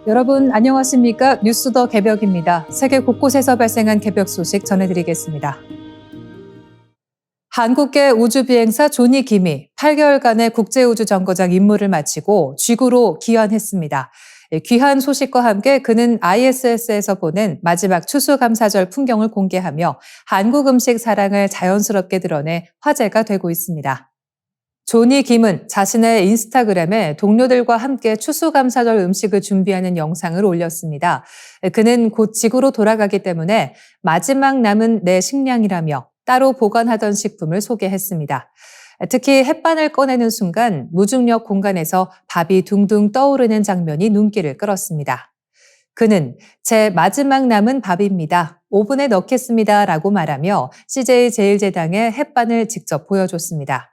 여러분 안녕하십니까? 뉴스 더 개벽입니다. 세계 곳곳에서 발생한 개벽 소식 전해드리겠습니다. 한국계 우주비행사 조니 김이 8개월간의 국제우주정거장 임무를 마치고 지구로 귀환했습니다. 귀환 소식과 함께 그는 ISS에서 보낸 마지막 추수감사절 풍경을 공개하며 한국 음식 사랑을 자연스럽게 드러내 화제가 되고 있습니다. 조니 김은 자신의 인스타그램에 동료들과 함께 추수감사절 음식을 준비하는 영상을 올렸습니다. 그는 곧 지구로 돌아가기 때문에 마지막 남은 내 식량이라며 따로 보관하던 식품을 소개했습니다. 특히 햇반을 꺼내는 순간 무중력 공간에서 밥이 둥둥 떠오르는 장면이 눈길을 끌었습니다. 그는 제 마지막 남은 밥입니다. 오븐에 넣겠습니다. 라고 말하며 CJ제일제당에 햇반을 직접 보여줬습니다.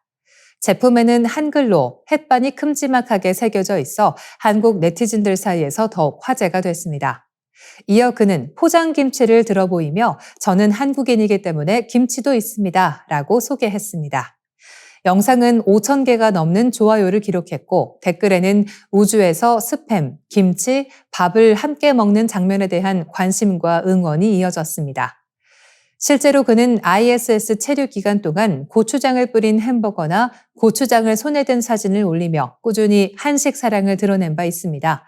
제품에는 한글로 햇반이 큼지막하게 새겨져 있어 한국 네티즌들 사이에서 더욱 화제가 됐습니다. 이어 그는 포장김치를 들어 보이며 저는 한국인이기 때문에 김치도 있습니다. 라고 소개했습니다. 영상은 5,000개가 넘는 좋아요를 기록했고 댓글에는 우주에서 스팸, 김치, 밥을 함께 먹는 장면에 대한 관심과 응원이 이어졌습니다. 실제로 그는 ISS 체류 기간 동안 고추장을 뿌린 햄버거나 고추장을 손에 든 사진을 올리며 꾸준히 한식 사랑을 드러낸 바 있습니다.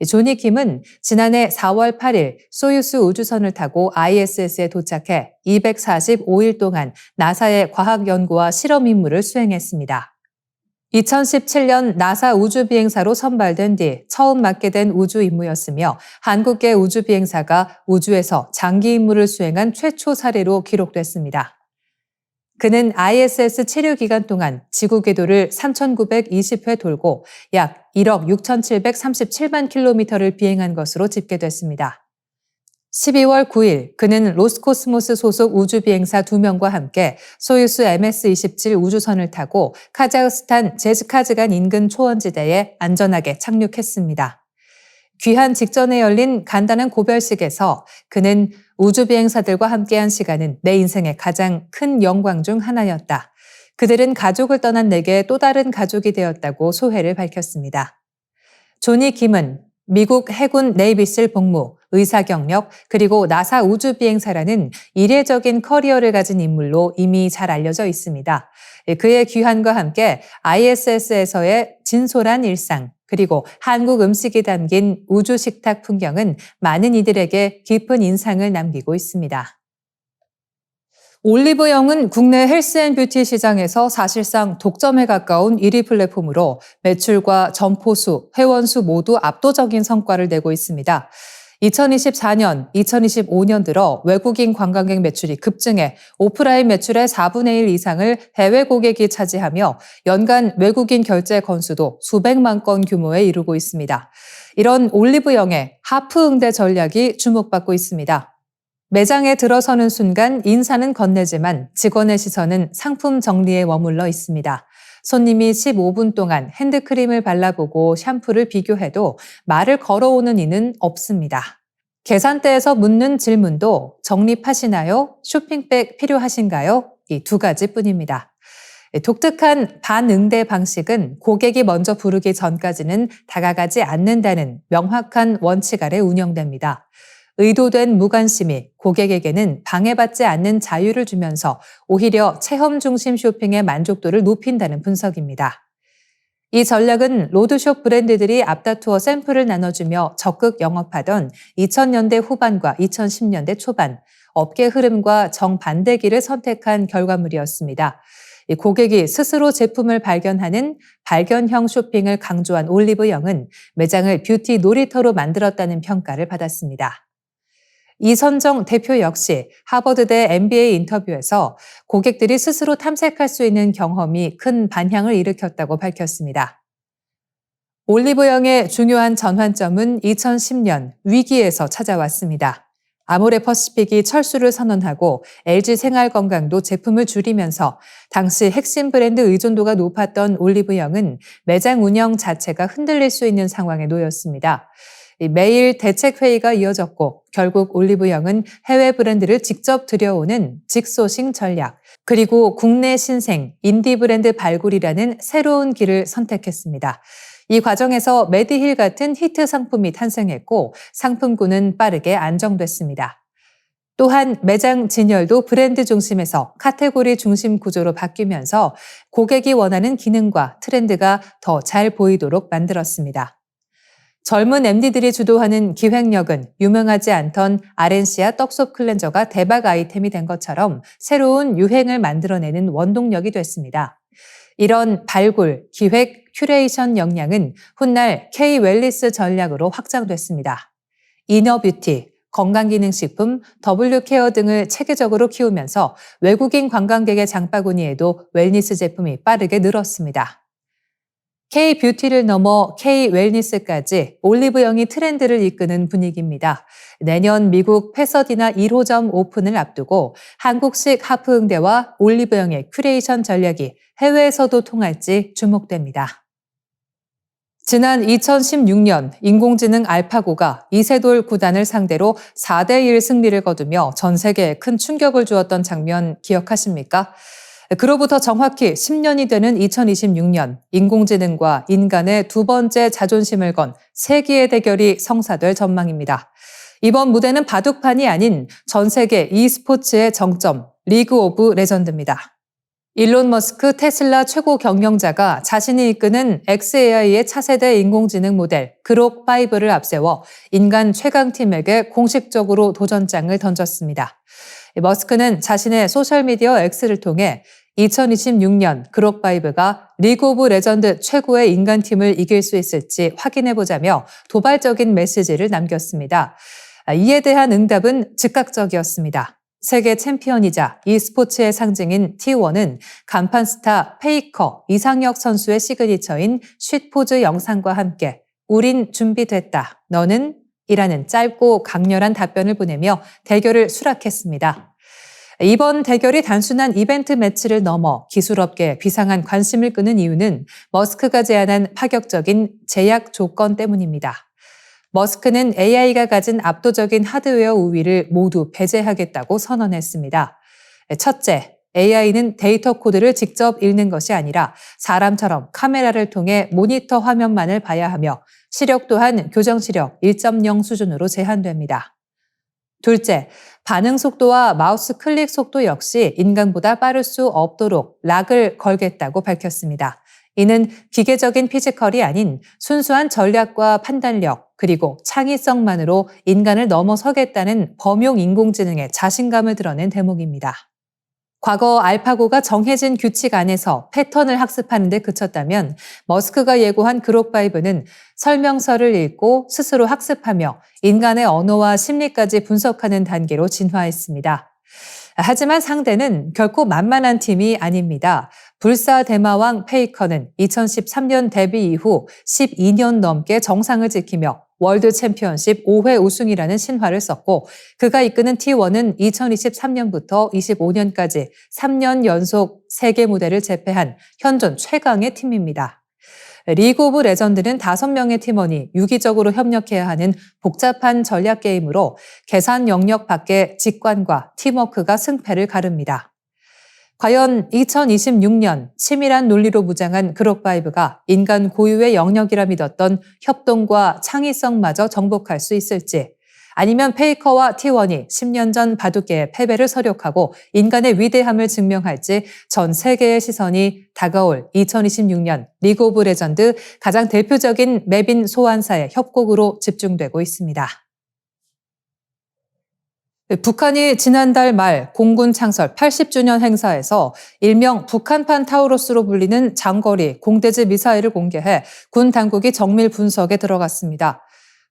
조니 김은 지난해 4월 8일 소유스 우주선을 타고 ISS에 도착해 245일 동안 나사의 과학 연구와 실험 임무를 수행했습니다. 2017년 나사 우주비행사로 선발된 뒤 처음 맡게 된 우주 임무였으며 한국계 우주비행사가 우주에서 장기 임무를 수행한 최초 사례로 기록됐습니다. 그는 ISS 체류 기간 동안 지구 궤도를 3,920회 돌고 약 1억 6,737만 킬로미터를 비행한 것으로 집계됐습니다. 12월 9일 그는 로스코스모스 소속 우주비행사 2명과 함께 소유스 MS-27 우주선을 타고 카자흐스탄 제즈카즈간 인근 초원지대에 안전하게 착륙했습니다. 귀환 직전에 열린 간단한 고별식에서 그는 우주비행사들과 함께한 시간은 내 인생의 가장 큰 영광 중 하나였다. 그들은 가족을 떠난 내게 또 다른 가족이 되었다고 소회를 밝혔습니다. 조니 김은 미국 해군 네이비실 복무, 의사 경력, 그리고 나사 우주비행사라는 이례적인 커리어를 가진 인물로 이미 잘 알려져 있습니다. 그의 귀환과 함께 ISS에서의 진솔한 일상, 그리고 한국 음식이 담긴 우주 식탁 풍경은 많은 이들에게 깊은 인상을 남기고 있습니다. 올리브영은 국내 헬스앤뷰티 시장에서 사실상 독점에 가까운 1위 플랫폼으로 매출과 점포수, 회원수 모두 압도적인 성과를 내고 있습니다. 2024년, 2025년 들어 외국인 관광객 매출이 급증해 오프라인 매출의 4분의 1 이상을 해외 고객이 차지하며 연간 외국인 결제 건수도 수백만 건 규모에 이르고 있습니다. 이런 올리브영의 하프 응대 전략이 주목받고 있습니다. 매장에 들어서는 순간 인사는 건네지만 직원의 시선은 상품 정리에 머물러 있습니다. 손님이 15분 동안 핸드크림을 발라보고 샴푸를 비교해도 말을 걸어오는 이는 없습니다. 계산대에서 묻는 질문도 적립하시나요? 쇼핑백 필요하신가요? 이 두 가지뿐입니다. 독특한 반응대 방식은 고객이 먼저 부르기 전까지는 다가가지 않는다는 명확한 원칙 아래 운영됩니다. 의도된 무관심이 고객에게는 방해받지 않는 자유를 주면서 오히려 체험 중심 쇼핑의 만족도를 높인다는 분석입니다. 이 전략은 로드숍 브랜드들이 앞다투어 샘플을 나눠주며 적극 영업하던 2000년대 후반과 2010년대 초반, 업계 흐름과 정반대기를 선택한 결과물이었습니다. 고객이 스스로 제품을 발견하는 발견형 쇼핑을 강조한 올리브영은 매장을 뷰티 놀이터로 만들었다는 평가를 받았습니다. 이선정 대표 역시 하버드대 MBA 인터뷰에서 고객들이 스스로 탐색할 수 있는 경험이 큰 반향을 일으켰다고 밝혔습니다. 올리브영의 중요한 전환점은 2010년 위기에서 찾아왔습니다. 아모레퍼시픽이 철수를 선언하고 LG 생활건강도 제품을 줄이면서 당시 핵심 브랜드 의존도가 높았던 올리브영은 매장 운영 자체가 흔들릴 수 있는 상황에 놓였습니다. 매일 대책회의가 이어졌고 결국 올리브영은 해외 브랜드를 직접 들여오는 직소싱 전략, 그리고 국내 신생, 인디 브랜드 발굴이라는 새로운 길을 선택했습니다. 이 과정에서 메디힐 같은 히트 상품이 탄생했고 상품군은 빠르게 안정됐습니다. 또한 매장 진열도 브랜드 중심에서 카테고리 중심 구조로 바뀌면서 고객이 원하는 기능과 트렌드가 더 잘 보이도록 만들었습니다. 젊은 MD들이 주도하는 기획력은 유명하지 않던 아렌시아 떡속 클렌저가 대박 아이템이 된 것처럼 새로운 유행을 만들어내는 원동력이 됐습니다. 이런 발굴, 기획, 큐레이션 역량은 훗날 K-웰니스 전략으로 확장됐습니다. 이너뷰티, 건강기능식품, W케어 등을 체계적으로 키우면서 외국인 관광객의 장바구니에도 웰니스 제품이 빠르게 늘었습니다. K-뷰티를 넘어 K-웰니스까지 올리브영이 트렌드를 이끄는 분위기입니다. 내년 미국 패서디나 1호점 오픈을 앞두고 한국식 하프응대와 올리브영의 큐레이션 전략이 해외에서도 통할지 주목됩니다. 지난 2016년 인공지능 알파고가 이세돌 구단을 상대로 4대1 승리를 거두며 전 세계에 큰 충격을 주었던 장면 기억하십니까? 그로부터 정확히 10년이 되는 2026년 인공지능과 인간의 두 번째 자존심을 건 세기의 대결이 성사될 전망입니다. 이번 무대는 바둑판이 아닌 전 세계 e스포츠의 정점, 리그 오브 레전드입니다. 일론 머스크 테슬라 최고 경영자가 자신이 이끄는 xAI의 차세대 인공지능 모델 그록5를 앞세워 인간 최강팀에게 공식적으로 도전장을 던졌습니다. 머스크는 자신의 소셜미디어 X를 통해 2026년 그록5가 리그 오브 레전드 최고의 인간팀을 이길 수 있을지 확인해보자며 도발적인 메시지를 남겼습니다. 이에 대한 응답은 즉각적이었습니다. 세계 챔피언이자 e스포츠의 상징인 T1은 간판 스타 페이커 이상혁 선수의 시그니처인 쉿포즈 영상과 함께 우린 준비됐다. 너는? 이라는 짧고 강렬한 답변을 보내며 대결을 수락했습니다. 이번 대결이 단순한 이벤트 매치를 넘어 기술업계에 비상한 관심을 끄는 이유는 머스크가 제안한 파격적인 제약 조건 때문입니다. 머스크는 AI가 가진 압도적인 하드웨어 우위를 모두 배제하겠다고 선언했습니다. 첫째, AI는 데이터 코드를 직접 읽는 것이 아니라 사람처럼 카메라를 통해 모니터 화면만을 봐야 하며 시력 또한 교정 시력 1.0 수준으로 제한됩니다. 둘째, 반응 속도와 마우스 클릭 속도 역시 인간보다 빠를 수 없도록 락을 걸겠다고 밝혔습니다. 이는 기계적인 피지컬이 아닌 순수한 전략과 판단력 그리고 창의성만으로 인간을 넘어서겠다는 범용 인공지능의 자신감을 드러낸 대목입니다. 과거 알파고가 정해진 규칙 안에서 패턴을 학습하는 데 그쳤다면 머스크가 예고한 그록5는 설명서를 읽고 스스로 학습하며 인간의 언어와 심리까지 분석하는 단계로 진화했습니다. 하지만 상대는 결코 만만한 팀이 아닙니다. 불사 대마왕 페이커는 2013년 데뷔 이후 12년 넘게 정상을 지키며 월드 챔피언십 5회 우승이라는 신화를 썼고 그가 이끄는 T1은 2023년부터 25년까지 3년 연속 세계 무대를 제패한 현존 최강의 팀입니다. 리그 오브 레전드는 5명의 팀원이 유기적으로 협력해야 하는 복잡한 전략 게임으로 계산 영역 밖의 직관과 팀워크가 승패를 가릅니다. 과연 2026년 치밀한 논리로 무장한 그록5가 인간 고유의 영역이라 믿었던 협동과 창의성마저 정복할 수 있을지, 아니면 페이커와 T1이 10년 전 바둑계의 패배를 서력하고 인간의 위대함을 증명할지 전 세계의 시선이 다가올 2026년 리그 오브 레전드 가장 대표적인 맵인 소환사의 협곡으로 집중되고 있습니다. 북한이 지난달 말 공군 창설 80주년 행사에서 일명 북한판 타우러스로 불리는 장거리 공대지 미사일을 공개해 군 당국이 정밀 분석에 들어갔습니다.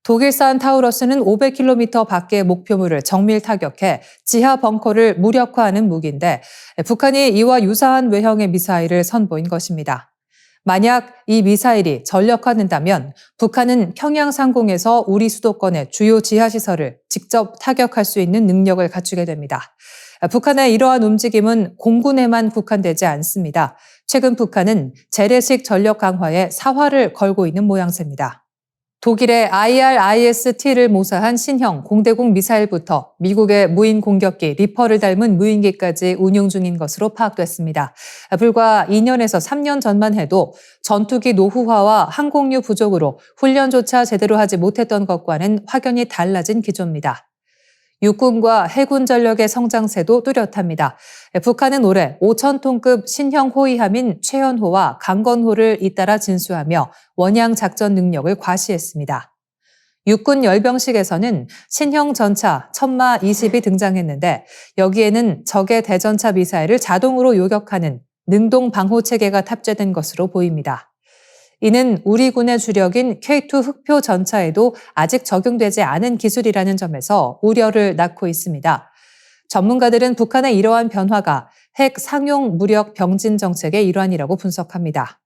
독일산 타우러스는 500km 밖의 목표물을 정밀 타격해 지하 벙커를 무력화하는 무기인데 북한이 이와 유사한 외형의 미사일을 선보인 것입니다. 만약 이 미사일이 전력화된다면 북한은 평양 상공에서 우리 수도권의 주요 지하시설을 직접 타격할 수 있는 능력을 갖추게 됩니다. 북한의 이러한 움직임은 공군에만 국한되지 않습니다. 최근 북한은 재래식 전력 강화에 사활을 걸고 있는 모양새입니다. 독일의 IRIS-T를 모사한 신형 공대공 미사일부터 미국의 무인 공격기 리퍼를 닮은 무인기까지 운용 중인 것으로 파악됐습니다. 불과 2년에서 3년 전만 해도 전투기 노후화와 항공유 부족으로 훈련조차 제대로 하지 못했던 것과는 확연히 달라진 기조입니다. 육군과 해군 전력의 성장세도 뚜렷합니다. 북한은 올해 5,000톤급 신형 호위함인 최연호와 강건호를 잇따라 진수하며 원양 작전 능력을 과시했습니다. 육군 열병식에서는 신형 전차 천마 20이 등장했는데 여기에는 적의 대전차 미사일을 자동으로 요격하는 능동 방호 체계가 탑재된 것으로 보입니다. 이는 우리 군의 주력인 K2 흑표 전차에도 아직 적용되지 않은 기술이라는 점에서 우려를 낳고 있습니다. 전문가들은 북한의 이러한 변화가 핵 상용 무력 병진 정책의 일환이라고 분석합니다.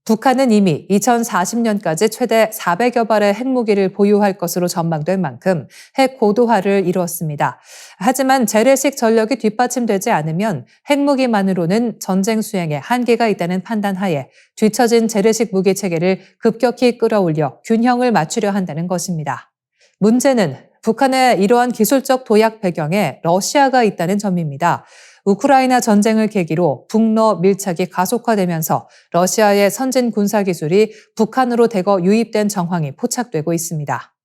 북한은 이미 2040년까지 최대 400여 발의 핵무기를 보유할 것으로 전망될 만큼 핵 고도화를 이루었습니다. 하지만 재래식 전력이 뒷받침되지 않으면 핵무기만으로는 전쟁 수행에 한계가 있다는 판단 하에 뒤처진 재래식 무기 체계를 급격히 끌어올려 균형을 맞추려 한다는 것입니다. 문제는 북한의 이러한 기술적 도약 배경에 러시아가 있다는 점입니다. 우크라이나 전쟁을 계기로 북러 밀착이 가속화되면서 러시아의 선진 군사 기술이 북한으로 대거 유입된 정황이 포착되고 있습니다.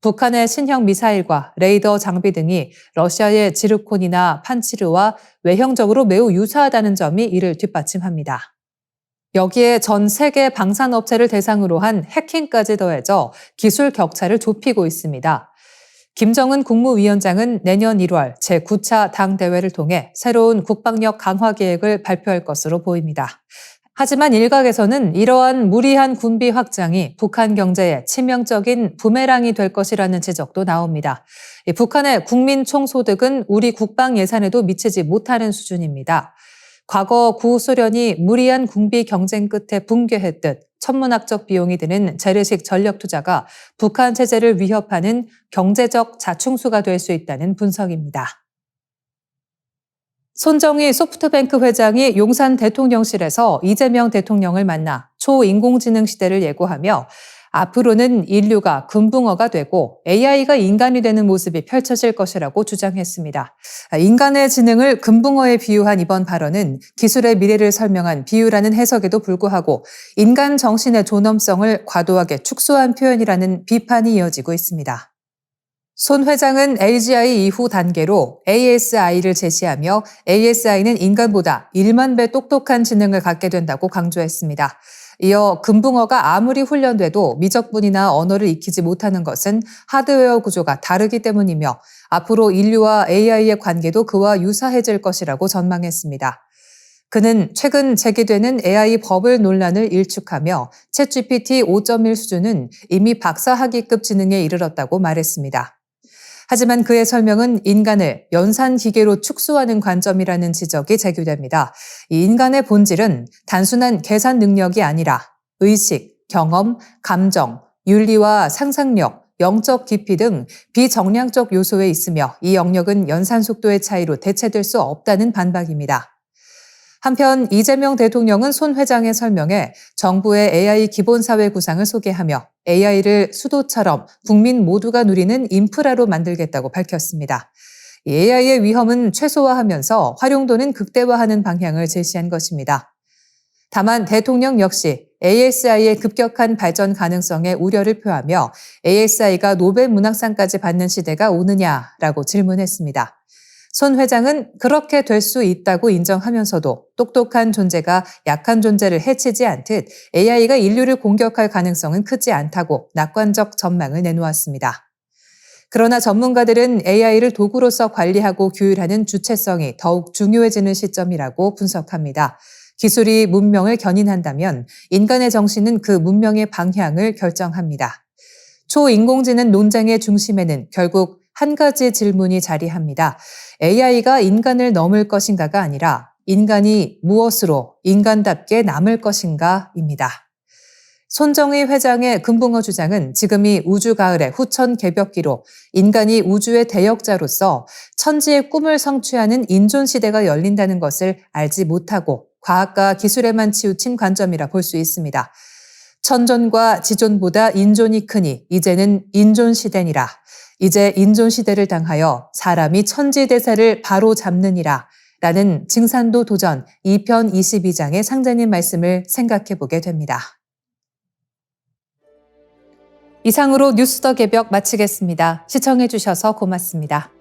북한의 신형 미사일과 레이더 장비 등이 러시아의 지르콘이나 판치르와 외형적으로 매우 유사하다는 점이 이를 뒷받침합니다. 여기에 전 세계 방산업체를 대상으로 한 해킹까지 더해져 기술 격차를 좁히고 있습니다. 김정은 국무위원장은 내년 1월 제9차 당대회를 통해 새로운 국방력 강화 계획을 발표할 것으로 보입니다. 하지만 일각에서는 이러한 무리한 군비 확장이 북한 경제에 치명적인 부메랑이 될 것이라는 지적도 나옵니다. 북한의 국민 총소득은 우리 국방 예산에도 미치지 못하는 수준입니다. 과거 구소련이 무리한 군비 경쟁 끝에 붕괴했듯 천문학적 비용이 드는 재래식 전력 투자가 북한 체제를 위협하는 경제적 자충수가 될 수 있다는 분석입니다. 손정희 소프트뱅크 회장이 용산 대통령실에서 이재명 대통령을 만나 초인공지능 시대를 예고하며 앞으로는 인류가 금붕어가 되고 AI가 인간이 되는 모습이 펼쳐질 것이라고 주장했습니다. 인간의 지능을 금붕어에 비유한 이번 발언은 기술의 미래를 설명한 비유라는 해석에도 불구하고 인간 정신의 존엄성을 과도하게 축소한 표현이라는 비판이 이어지고 있습니다. 손 회장은 AGI 이후 단계로 ASI를 제시하며 ASI는 인간보다 1만 배 똑똑한 지능을 갖게 된다고 강조했습니다. 이어 금붕어가 아무리 훈련돼도 미적분이나 언어를 익히지 못하는 것은 하드웨어 구조가 다르기 때문이며 앞으로 인류와 AI의 관계도 그와 유사해질 것이라고 전망했습니다. 그는 최근 제기되는 AI 버블 논란을 일축하며 챗GPT 5.1 수준은 이미 박사학위급 지능에 이르렀다고 말했습니다. 하지만 그의 설명은 인간을 연산 기계로 축소하는 관점이라는 지적이 제기됩니다. 이 인간의 본질은 단순한 계산 능력이 아니라 의식, 경험, 감정, 윤리와 상상력, 영적 깊이 등 비정량적 요소에 있으며 이 영역은 연산 속도의 차이로 대체될 수 없다는 반박입니다. 한편 이재명 대통령은 손 회장의 설명에 정부의 AI 기본사회 구상을 소개하며 AI를 수도처럼 국민 모두가 누리는 인프라로 만들겠다고 밝혔습니다. AI의 위험은 최소화하면서 활용도는 극대화하는 방향을 제시한 것입니다. 다만 대통령 역시 ASI의 급격한 발전 가능성에 우려를 표하며 ASI가 노벨 문학상까지 받는 시대가 오느냐라고 질문했습니다. 손 회장은 그렇게 될 수 있다고 인정하면서도 똑똑한 존재가 약한 존재를 해치지 않듯 AI가 인류를 공격할 가능성은 크지 않다고 낙관적 전망을 내놓았습니다. 그러나 전문가들은 AI를 도구로서 관리하고 규율하는 주체성이 더욱 중요해지는 시점이라고 분석합니다. 기술이 문명을 견인한다면 인간의 정신은 그 문명의 방향을 결정합니다. 초인공지능 논쟁의 중심에는 결국 한 가지 질문이 자리합니다. AI가 인간을 넘을 것인가가 아니라 인간이 무엇으로 인간답게 남을 것인가입니다. 손정희 회장의 금붕어 주장은 지금이 우주 가을의 후천 개벽기로 인간이 우주의 대역자로서 천지의 꿈을 성취하는 인존 시대가 열린다는 것을 알지 못하고 과학과 기술에만 치우친 관점이라 볼 수 있습니다. 천존과 지존보다 인존이 크니 이제는 인존시대니라. 이제 인존시대를 당하여 사람이 천지대사를 바로 잡느니라. 라는 증산도 도전 2편 22장의 상자님 말씀을 생각해 보게 됩니다. 이상으로 뉴스 더 개벽 마치겠습니다. 시청해 주셔서 고맙습니다.